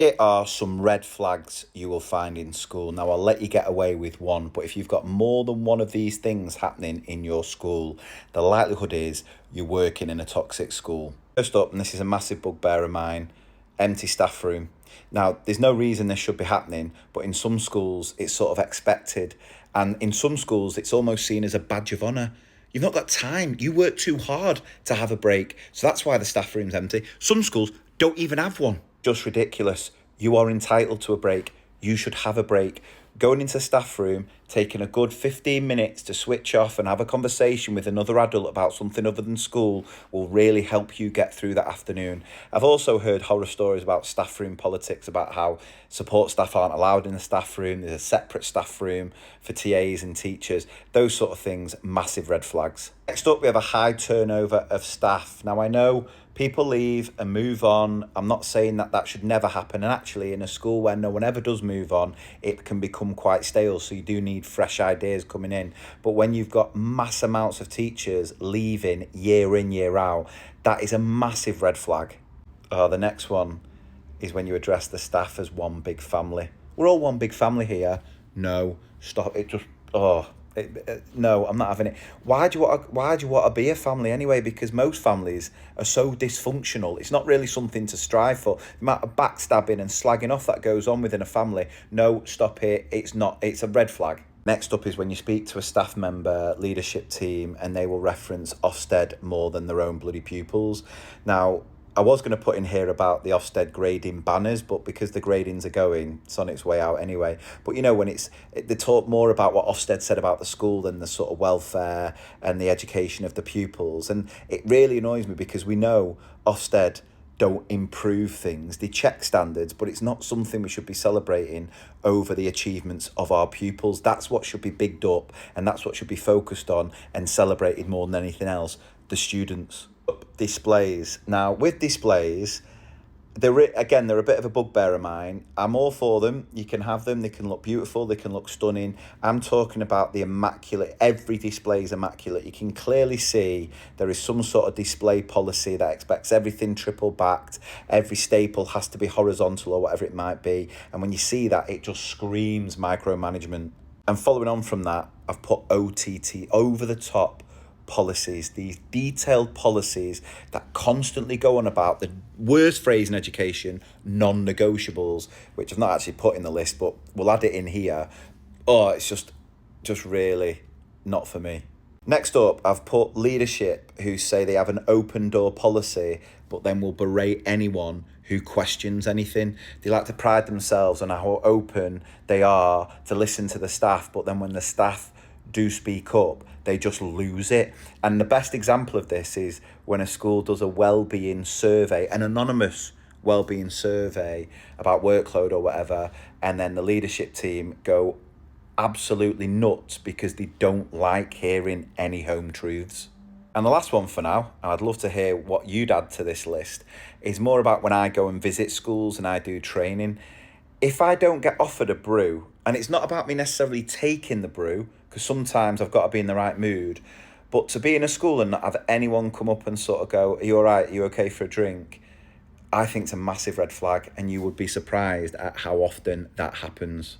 Here are some red flags you will find in school. Now, I'll let you get away with one, but if you've got more than one of these things happening in your school, the likelihood is you're working in a toxic school. First up, and this is a massive bugbear of mine, empty staff room. Now, there's no reason this should be happening, but in some schools, it's sort of expected. And in some schools, it's almost seen as a badge of honour. You've not got time. You work too hard to have a break. So that's why the staff room's empty. Some schools don't even have one. Just ridiculous. You are entitled to a break. You should have a break. Going into staff room, taking a good 15 minutes to switch off and have a conversation with another adult about something other than school will really help you get through that afternoon. I've also heard horror stories about staff room politics, about how support staff aren't allowed in the staff room. There's a separate staff room for TAs and teachers. Those sort of things, massive red flags. Next up, we have a high turnover of staff. Now, I know people leave and move on. I'm not saying that that should never happen. And actually, in a school where no one ever does move on, it can become quite stale. So you do need fresh ideas coming in. But when you've got mass amounts of teachers leaving year in, year out, that is a massive red flag. The next one is when you address the staff as one big family. We're all one big family here. No, stop it. No, I'm not having it. Why do you want to be a family anyway? Because most families are so dysfunctional. It's not really something to strive for. The amount of backstabbing and slagging off that goes on within a family. No, stop it. It's not. It's a red flag. Next up is when you speak to a staff member, leadership team, and they will reference Ofsted more than their own bloody pupils. Now, I was going to put in here about the Ofsted grading banners, but because the gradings are going, it's on its way out anyway. But you know, when they talk more about what Ofsted said about the school than the sort of welfare and the education of the pupils. And it really annoys me because we know Ofsted don't improve things. They check standards, but it's not something we should be celebrating over the achievements of our pupils. That's what should be bigged up, and that's what should be focused on and celebrated more than anything else, the students. Displays. Now, with displays, they're a bit of a bugbear of mine. I'm all for them. You can have them. They can look beautiful. They can look stunning. I'm talking about the immaculate. Every display is immaculate. You can clearly see there is some sort of display policy that expects everything triple backed. Every staple has to be horizontal or whatever it might be. And when you see that, it just screams micromanagement. And following on from that, I've put OTT, over the top policies, these detailed policies that constantly go on about the worst phrase in education, non-negotiables, which I've not actually put in the list, but we'll add it in here. It's just really not for me. Next up, I've put leadership who say they have an open door policy, but then will berate anyone who questions anything. They like to pride themselves on how open they are to listen to the staff, but then when the staff do speak up, they just lose it. And the best example of this is when a school does a well-being survey, an anonymous well-being survey about workload or whatever, and then the leadership team go absolutely nuts because they don't like hearing any home truths. And the last one for now, and I'd love to hear what you'd add to this list, is more about when I go and visit schools and I do training. If I don't get offered a brew, and it's not about me necessarily taking the brew, because sometimes I've got to be in the right mood, but to be in a school and not have anyone come up and sort of go, are you all right? Are you okay for a drink? I think it's a massive red flag, and you would be surprised at how often that happens.